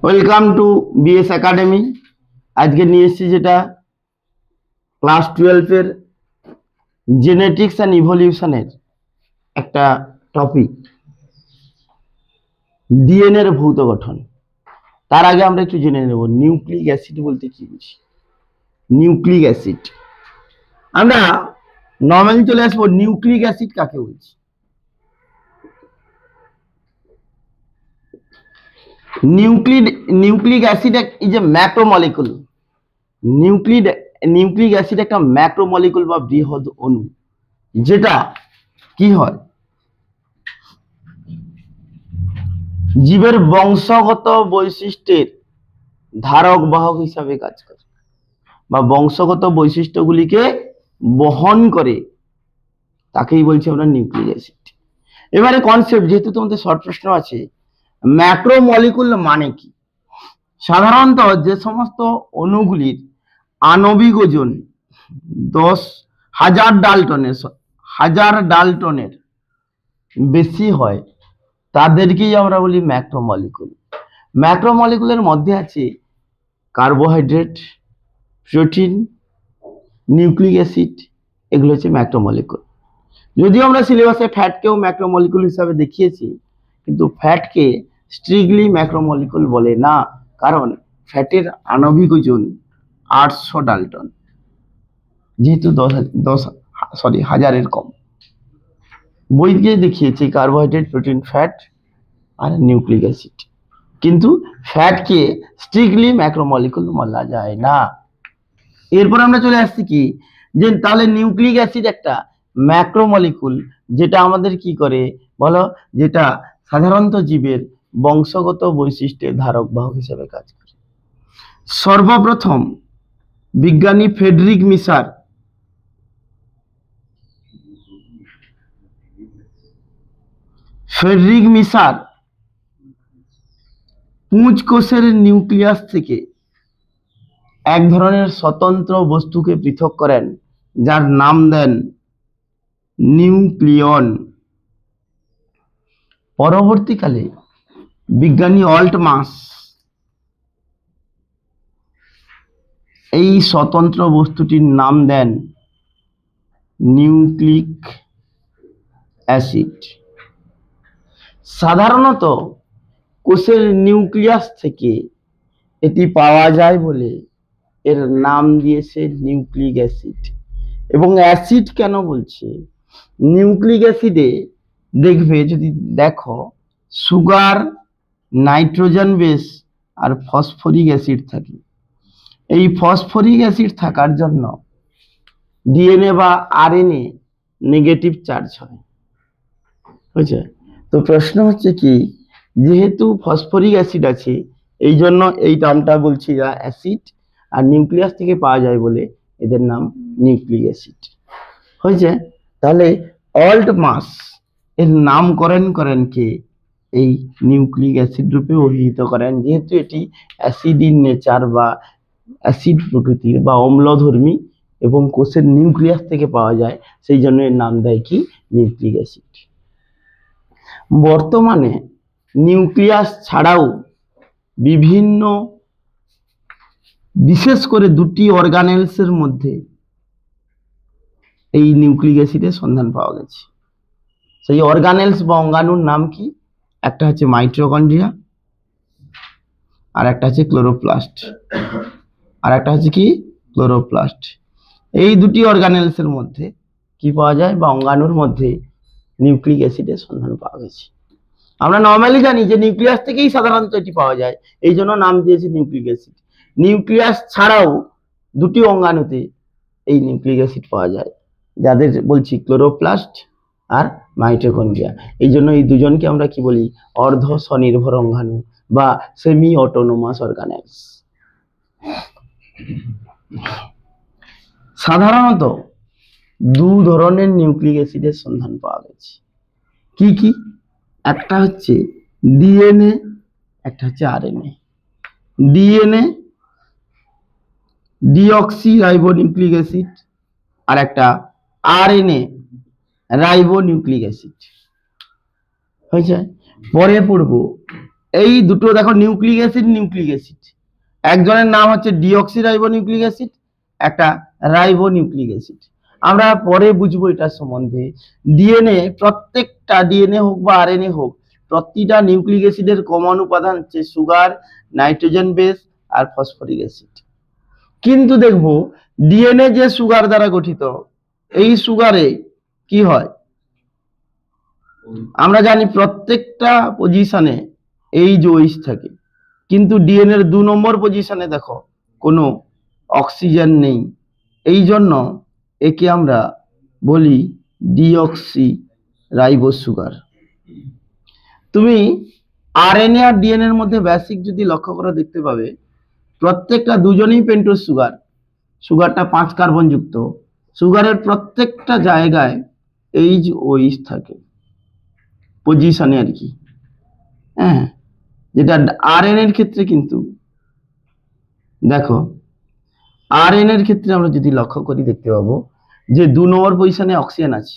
Welcome to BS academy. আজকে নিয়ে এসেছি যেটা ক্লাস 12 এর জেনেটিক্স অ্যান্ড ইভলিউশনের একটা টপিক, ডিএনএ এর ভৌত গঠন। তার আগে আমরা একটু জেনে নেব নিউক্লিক অ্যাসিড বলতে কি বুঝি। নিউক্লিক অ্যাসিড আমরা নর্মালি চলে আসবো, নিউক্লিক অ্যাসিড কাকে বলছি। Nucleic acid is a macromolecule. Nucleic acid একটা ম্যাক্রোমলিকুল বা বৃহৎ অণু, যেটা কি হয় জীবের বংশগত বৈশিষ্ট্যের ধারক বাহক হিসাবে কাজ করে বা বংশগত বৈশিষ্ট্যগুলিকে বহন করে, তাকেই বলছি আমরা নিউক্লিক অ্যাসিড। এবারে কনসেপ্ট, যেহেতু তোমাদের শর্ট প্রশ্ন আছে, ম্যাক্রোমলিকুল মানে কি। সাধারণত যে সমস্ত অণুগুলির আণবিক ওজন 10,000 ডাল্টনের বেশি হয় তাদেরকেই আমরা বলি ম্যাক্রোমলিকুল। ম্যাক্রোমলিকুলের মধ্যে আছে কার্বোহাইড্রেট, প্রোটিন, নিউক্লিক অ্যাসিড, এগুলো হচ্ছে ম্যাক্রোমলিকুল। যদিও আমরা সিলেবাসে ফ্যাটকেও ম্যাক্রোমলিকুল হিসাবে দেখিয়েছি, কিন্তু ফ্যাটকে স্ট্রিক্টলি ম্যাক্রোমলিকুল বলে না, কারণ ফ্যাটের আণবিক ওজন 800 ডাল্টন, যেহেতু 10,000-এর কম। বইকে দেখিয়েছি কার্বোহাইড্রেট, প্রোটিন, ফ্যাট আর নিউক্লিক অ্যাসিড, কিন্তু ফ্যাটকে স্ট্রিক্টলি ম্যাক্রোমলিকুল বলা যায় না। এরপর আমরা চলে আসছি কি, যে তাহলে নিউক্লিক অ্যাসিড একটা ম্যাক্রোমলিকুল, যেটা আমাদের কি করে বলো, যেটা সাধারণত জীবের বংশগত বৈশিষ্ট্যের ধারক বাহক হিসেবে কাজ করে। সর্বপ্রথম বিজ্ঞানী ফ্রেডরিক মিসার পুঁজ কোষের নিউক্লিয়াস থেকে এক ধরনের স্বতন্ত্র বস্তুকে পৃথক করেন, যার নাম দেন নিউক্লিয়ন। পরবর্তীকালে বিজ্ঞানী অল্টমাস এই স্বতন্ত্র বস্তুটির নাম দেন নিউক্লিক অ্যাসিড। সাধারণত কোষের নিউক্লিয়াস থেকে এটি পাওয়া যায় বলে এর নাম দিয়েছে নিউক্লিক অ্যাসিড। এবং অ্যাসিড কেন বলছে, নিউক্লিক অ্যাসিডে দেখবে, যদি দেখো, সুগার, নাইট্রোজেন বেস আর ফসফরিক অ্যাসিড থাকে। এই ফসফরিক অ্যাসিড থাকার জন্য ডিএনএ বা আরএনএ নেগেটিভ চার্জ হয়, বুঝছে? তো প্রশ্ন হচ্ছে কি, যেহেতু ফসফরিক অ্যাসিড আছে, এই জন্য এই টার্মটা বলছি অ্যাসিড, আর নিউক্লিয়াস থেকে পাওয়া যায় বলে এদের নাম নিউক্লিক অ্যাসিড, হয়েছে? তাহলে অল্টমাস এর নামকরণ করেন কে, এই নিউক্লিক অ্যাসিড রূপে অভিহিত করেন, যেহেতু এটি অ্যাসিড ইন নেচার বা অ্যাসিড প্রকৃতির বা অম্লধর্মী এবং কোষের নিউক্লিয়াস থেকে পাওয়া যায়, সেই জন্য এর নাম দেয় কি, নিউক্লিক অ্যাসিড। বর্তমানে নিউক্লিয়াস ছাড়াও বিভিন্ন, বিশেষ করে দুটি অর্গানেলসের মধ্যে এই নিউক্লিক অ্যাসিডের সন্ধান পাওয়া গেছে। সেই অর্গানেলস বা অঙ্গাণুর নাম কি, একটা হচ্ছে মাইটোকন্ড্রিয়া, আর একটা হচ্ছে ক্লোরোপ্লাস্ট, আর একটা হচ্ছে কি, ক্লোরোপ্লাস্ট। এই দুটি অর্গানেলসের মধ্যে কি পাওয়া যায়, বা অঙ্গাণুর মধ্যে নিউক্লিক অ্যাসিডের সন্ধান পাওয়া গেছে। আমরা নর্মালি জানি যে নিউক্লিয়াস থেকেই সাধারণত এটি পাওয়া যায়, এই জন্য নাম দিয়েছে নিউক্লিক অ্যাসিড। নিউক্লিয়াস ছাড়াও দুটি অঙ্গাণুতে এই নিউক্লিক অ্যাসিড পাওয়া যায়, যাদের বলছি ক্লোরোপ্লাস্ট আর মাইটোকন্ড্রিয়া। এই জন্য এই দুজনকে আমরা কি বলি, অর্ধ স্বনির্ভর অঙ্গাণু বা সেমি অটোনোমাস অর্গানেলস। সাধারণত দু ধরনের নিউক্লিক অ্যাসিডের সন্ধান পাওয়া গেছে। কি কি? একটা হচ্ছে ডিএনএ, একটা হচ্ছে RNA. DNA deoxy ribonucleic acid, আর একটা আরএনএ রাইবোনিউক্লিক অ্যাসিড, হয়েছে? পরে পড়বো এই দুটো দেখো নিউক্লিক অ্যাসিড, একজনের নাম হচ্ছে ডিঅক্সি রাইবো নিউক্লিক অ্যাসিড, একটা রাইবো নিউক্লিক অ্যাসিড। আমরা পরে বুঝবো এটার সম্বন্ধে। ডিএনএ, প্রত্যেকটা ডিএনএ হোক বা আরএনএ হোক, প্রতিটা নিউক্লিক অ্যাসিডের কমন উপাদান হচ্ছে সুগার, নাইট্রোজেন বেস আর ফসফরিক অ্যাসিড। কিন্তু দেখবো ডিএনএ যে সুগার দ্বারা গঠিত, এই সুগারে কি হয়, আমরা জানি প্রত্যেকটা পজিশনে এইচ ওইচ থাকে, কিন্তু ডিএনএ এর 2 নম্বর পজিশনে দেখো কোনো অক্সিজেন নেই। এই জন্য একে আমরা বলি ডিঅক্সি রাইবোজ সুগার। তুমি আরএনএ আর ডিএনএ এর মধ্যে বেসিক যদি লক্ষ্য করে দেখতে পাবে, প্রত্যেকটা দুজনেই পেন্টোজ সুগার, সুগারটা 5 কার্বন যুক্ত, সুগারের প্রত্যেকটা জায়গায় এইচ ওইচ থাকে পজিশনে আর কি। হ্যাঁ, যেটা আরএনএ এর ক্ষেত্রে কিন্তু দেখো, আরএনএ এর ক্ষেত্রে আমরা যদি লক্ষ্য করি দেখতে পাবো যে 2 নম্বর পজিশনে অক্সিজেন আছে,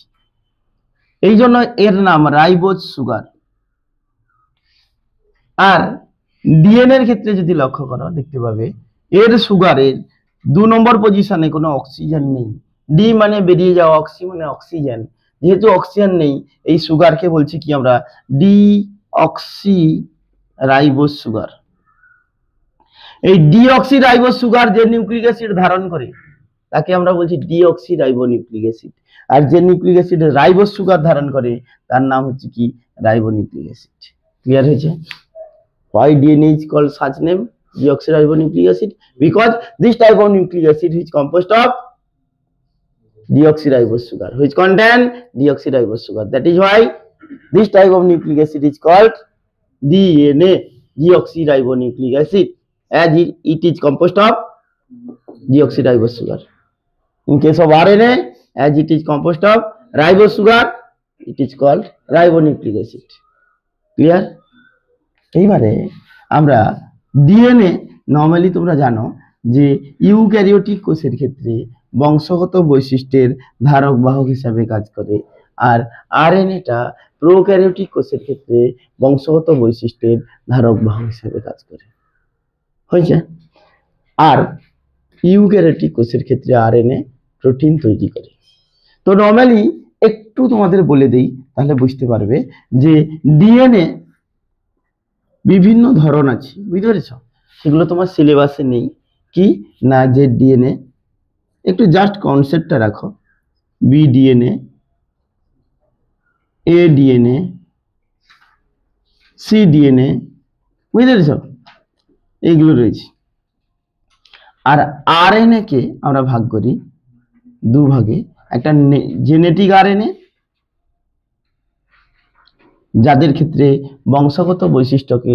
এই জন্য এর নাম রাইবোজ সুগার। আর ডিএনএ এর ক্ষেত্রে যদি লক্ষ্য করো দেখতে পাবে এর সুগারের 2 নম্বর পজিশনে কোনো অক্সিজেন নেই। ডি মানে বেরিয়ে যাওয়া, অক্সি মানে অক্সিজেন, যেহেতু অক্সিজেন নেই এই সুগারকে বলছি কি আমরা ডিঅক্সি রাইবোজ সুগার। এই ডিঅক্সি রাইবোজ সুগার যে নিউক্লিক অ্যাসিড ধারণ করে তাকে আমরা বলছি ডিঅক্সি রাইবো নিউক্লিক অ্যাসিড, আর যে নিউক্লিক অ্যাসিড রাইবোজ সুগার ধারণ করে তার নাম হচ্ছে কি রাইবো নিউক্লিক অ্যাসিড। ক্লিয়ার হয়েছে? Why DNA is called such name deoxyribonucleic acid? Because this type of nucleic acid is composed of deoxyribose sugar, which contain deoxyribose sugar. That is why this type of nucleic acid is called DNA, deoxyribonucleic acid, as it is composed of deoxyribose sugar. In case of RNA, as it is composed of ribose sugar, it is called ribonucleic acid. Clear? এইবারে আমরা DNA, normally তোমরা জানো যে eukaryotic কোষের ক্ষেত্রে বংশগত বৈশিষ্ট্যের ধারক বাহক হিসাবে কাজ করে, আর আরএনএটা প্রোক্যারিওটিক কোষের ক্ষেত্রে বংশগত বৈশিষ্ট্যের ধারক বাহক হিসাবে কাজ করে। হয়েছে? আর ইউক্যারিওটিক কোষের ক্ষেত্রে আরএনএ প্রোটিন তৈরি করে। তো নর্মালি একটু তোমাদের বলে দেই, তাহলে বুঝতে পারবে যে ডিএনএ বিভিন্ন ধরন আছে, বুঝতে পেরেছ? সেগুলো তোমার সিলেবাসে নেই। কি না, যে ডিএনএ, একটু জাস্ট কনসেপ্টটা রাখো, বি ডিএনএ, এ ডিএনএ, সি ডিএনএ, বুঝতে পেরেছ? এইগুলো রয়েছে। আর আরএনএ কে আমরা ভাগ করি 2 ভাগে, একটা জেনেটিক আরএনএ, যাদের ক্ষেত্রে বংশগত বৈশিষ্ট্যকে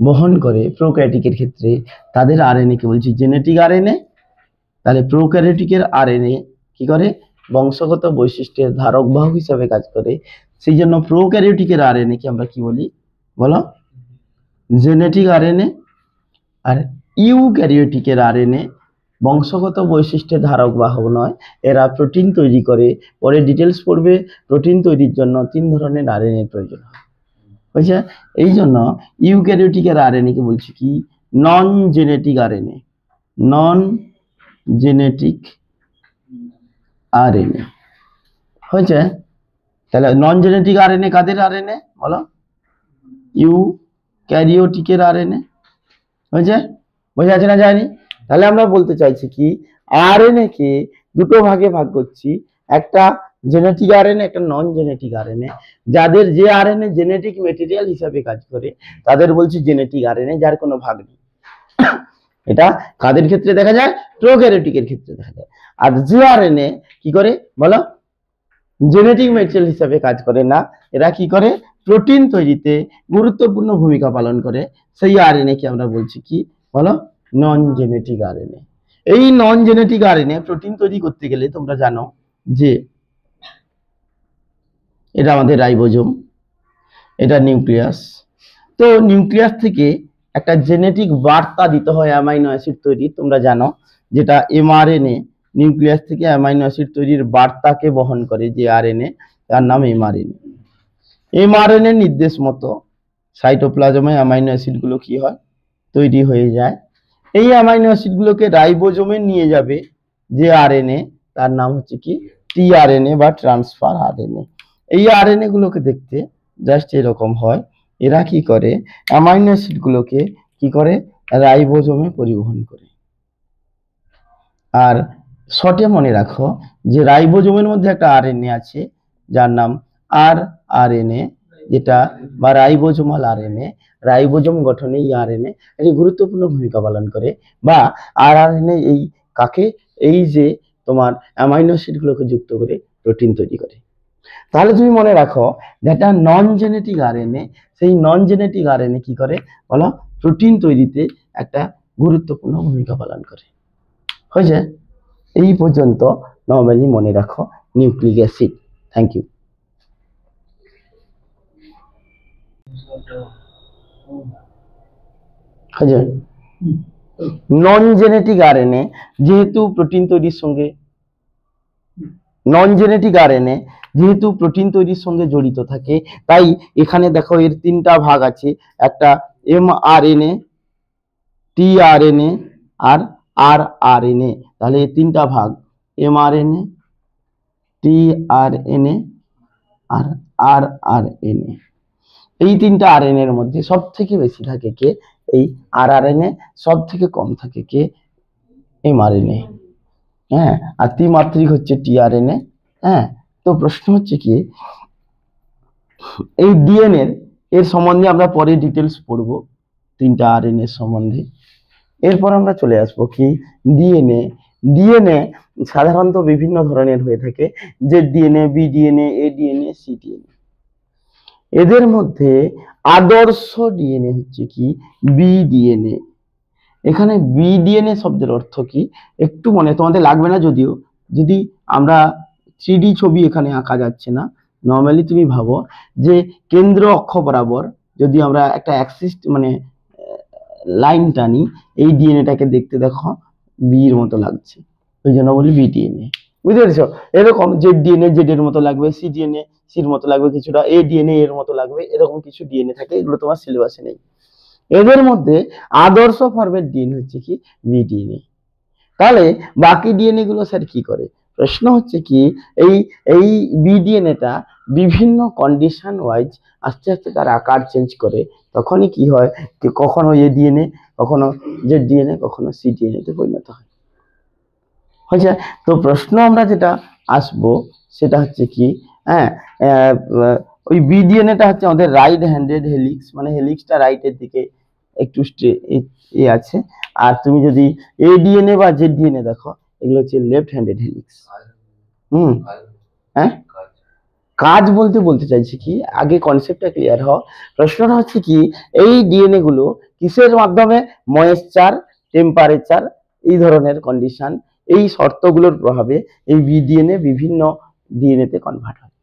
বহন করে, প্রোক্যারিওটিকের ক্ষেত্রে তাদের আরএনএ কে বলছি জেনেটিক আরএনএ। তাহলে প্রোক্যারিওটিকের আরএনএ কি করে, বংশগত বৈশিষ্ট্যের ধারক বাহক হিসাবে কাজ করে, সেই জন্য প্রোক্যারিওটিকের আরএনএ কে আমরা কি বলি বলো, জেনেটিক আরএনএ। আর ইউক্যারিওটিকের আরএনএ বংশগত বৈশিষ্ট্যের ধারক বাহক নয়, এরা প্রোটিন তৈরি করে। পরে ডিটেলস পড়বে, প্রোটিন তৈরির জন্য 3 ধরনের আরএনএ প্রয়োজন হয়। বুঝছে? এই জন্য ইউক্যারিওটিকের আরএনএ কে বলছি কি নন জেনেটিক আরএনএ, নন জেনেটিক আরএনএ। হয়েছে? তাহলে নন জেনেটিক আরএনএ কাদের আরএনএ বলো, ইউক্যারিওটিকের আরএনএ। হয়েছে? বোঝা যাচ্ছে না যায়নি? তাহলে আমরা বলতে চাইছি কি আরএনএ কে 2 ভাগে ভাগ করছি, একটা জেনেটিক আরএনএ, একটা নন জেনেটিক আরএনএ। যাদের যে আরএনএ জেনেটিক ম্যাটেরিয়াল হিসাবে কাজ করে তাদের বলছি জেনেটিক আরএনএ, যার কোনো ভাগ নেই। এটা কাদের ক্ষেত্রে দেখা যায়, প্রোক্যারিওটিকের ক্ষেত্রে দেখা যায়। আর যে আরএনএ কি করে বলো, জেনেটিক ম্যাটেরিয়াল হিসাবে কাজ করে না, এরা কি করে প্রোটিন তৈরিতে গুরুত্বপূর্ণ ভূমিকা পালন করে, সেই আরএনএ কে আমরা বলছি কি বলো, নন জেনেটিক আরএনএ। এই নন জেনেটিক আরএনএ প্রোটিন তৈরি করতে গেলে তোমরা জানো যে এটা আমাদের রাইবোজোম, এটা নিউক্লিয়াস। তো নিউক্লিয়াস থেকে একটা জেনেটিক বার্তা দিতে হয় অ্যামাইনো অ্যাসিড তৈরি, তোমরা জানো, যেটা এমআরএনএ নিউক্লিয়াস থেকে অ্যামাইনো অ্যাসিড তৈরির বার্তাকে বহন করে, যে আরএনএ তার নাম এমআরএনএ। এমআরএনএ নির্দেশ মতো সাইটোপ্লাজমে অ্যামাইনো অ্যাসিডগুলো কি হয়, তৈরি হয়ে যায়। এই অ্যামাইনো অ্যাসিডগুলোকে রাইবোজোমে নিয়ে যাবে যে আরএনএ, তার নাম হচ্ছে কি টিআরএনএ বা ট্রান্সফার আরএনএ। এই আরএনএ গুলোকে দেখতে জাস্ট এরকম হয়। এরা কি করে, অ্যামাইনো অ্যাসিডগুলোকে কি করে, রাইবোজোমে পরিবহন করে। আর শর্টে মনে রাখো যে রাইবোজোমের মধ্যে একটা আরএনএ আছে যার নাম আরআরএনএ, যেটা বা রাইবোজোমাল আরএনএ। রাইবোজোম গঠনে এই আরএনএ এটি গুরুত্বপূর্ণ ভূমিকা পালন করে। বা আরআরএনএ এই কাকে, এই যে তোমার অ্যামাইনো অ্যাসিডগুলোকে যুক্ত করে প্রোটিন তৈরি করে। তাহলে তুমি মনে রাখো যেটা নন জেনেটিক আরএনএ, সেই নন জেনেটিক আরএনএ কি করে বলো, প্রোটিন তৈরিতে একটা গুরুত্বপূর্ণ ভূমিকা পালন করে। হয়েছে? এই পর্যন্ত নর্মালি মনে রাখো নিউক্লিক অ্যাসিড। Thank you. হয়েছে? নন জেনেটিক আরএনএ যেহেতু প্রোটিন তৈরির সঙ্গে, নন জেনেটিক আরএনএ যেহেতু প্রোটিন তৈরির সঙ্গে জড়িত থাকে, তাই এখানে দেখো এর তিনটা ভাগ আছে, একটা এমআরএনএ, টিআরএনএ আর আরআরএনএ। তাহলে এই তিনটা ভাগ, এমআরএনএ, টিআরএনএ আর আরআরএনএ। এই তিনটা আরএনএ এর মধ্যে সব থেকে বেশি থাকে কে, এই আরআরএনএ। সব থেকে কম থাকে কে, এমআরএনএ। হ্যাঁ, আর ত্রিমাত্রিক হচ্ছে টিআরএনএ। হ্যাঁ, তো প্রশ্ন হচ্ছে কি, এই ডিএনএ এর সম্বন্ধে আমরা পরে ডিটেলস পড়বো, তিনটা আরএনএ সম্বন্ধে। এরপর আমরা চলে আসবো কি ডিএনএ। ডিএনএ সাধারণত বিভিন্ন ধরনের হয়ে থাকে, যে ডিএনএ, বি ডিএনএ, এ ডিএনএ, সি ডিএনএ। এদের মধ্যে আদর্শ ডিএনএ হচ্ছে কি বি ডিএনএ। এখানে বি ডিএনএ শব্দের অর্থ কি একটু মনে তোমাদের লাগবে না, যদিও যদি আমরা 3D ছবি এখানে আঁকা যাচ্ছে না, নর্মালি তুমি ভাবো যে কেন্দ্র অক্ষ বরাবর যদি আমরা একটা অ্যাক্সিস মানে লাইন টানি, এই ডিএনএটাকে দেখতে দেখো বি এর মতো লাগছে, ওই জন্য বলি বি ডিএনএ। বুঝতে পেরেছো? এরকম জেড ডিএনএ জেড এর মতো লাগবে, সি ডিএনএ সির মতো লাগবে কিছুটা, এ ডিএনএ এর মতো লাগবে, এরকম কিছু ডিএনএ থাকে, এগুলো তোমার সিলেবাসে নেই। এদের মধ্যে আদর্শ ফরম্যাট ডিএনএ হচ্ছে কি বি ডিএনএ। তাহলে বাকি ডিএনএ গুলো স্যার কি করে, প্রশ্ন হচ্ছে কি এই এই বি ডিএনএটা বিভিন্ন কন্ডিশন ওয়াইজ আস্তে আস্তে তার আকার চেঞ্জ করে, তখনই কি হয়, কখনো এ ডিএনএ, কখনো জেড ডিএনএ, কখনো সি ডিএনএ তে পরিণত হয়। হয়েছে? তো প্রশ্ন আমরা যেটা আসবো সেটা হচ্ছে কি, হ্যাঁ, ওই বি ডিএনএটা হচ্ছে আমাদের রাইট হ্যান্ডেড হেলিক্স, মানে হেলিক্সটা রাইটের দিকে একটু এ আছে। আর তুমি যদি এ ডিএনএ বা জেড ডিএনএ দেখো, এগুলো হচ্ছে লেফট হ্যান্ডেড হেলিক্স। হ্যাঁ, কাজ বলতে বলতে চাইছি কি, আগে কনসেপ্টটা ক্লিয়ার হও। প্রশ্নটা হচ্ছে কি, এই ডিএনএ গুলো কিসের মাধ্যমে, ময়েশ্চার, টেম্পারেচার, এই ধরনের কন্ডিশন, এই শর্তগুলোর প্রভাবে এই বি ডিএনএ বিভিন্ন ডিএনএ তে কনভার্ট হয়।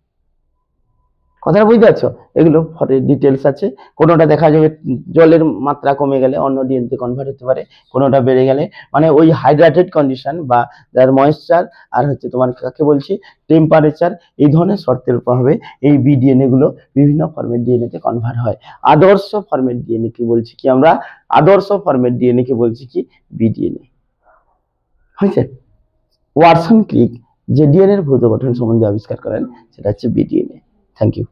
কথাটা বুঝতে পারছো? এগুলো পরে ডিটেলস আছে। কোনোটা দেখা যাবে জলের মাত্রা কমে গেলে অন্য ডিএনএ তে কনভার্ট হতে পারে, কোনোটা বেড়ে গেলে, মানে ওই হাইড্রেটেড কন্ডিশন বা যার ময়েশ্চার আর হচ্ছে তোমার কাকে বলছি টেম্পারেচার, এই ধরনের শর্তের প্রভাবে এই বি ডিএনএ গুলো বিভিন্ন ফরম্যাট ডিএনএ তে কনভার্ট হয়। আদর্শ ফরম্যাট ডিএনএ কি বলছি কি আমরা, আদর্শ ফরম্যাট ডিএনএ কে বলছি কি বি ডিএনএ। হয়েছে? ওয়াটসন ক্রিক যে ডিএনএ এর ভৌত গঠন সম্বন্ধে আবিষ্কার করেন সেটা হচ্ছে বি ডিএনএ। Thank you.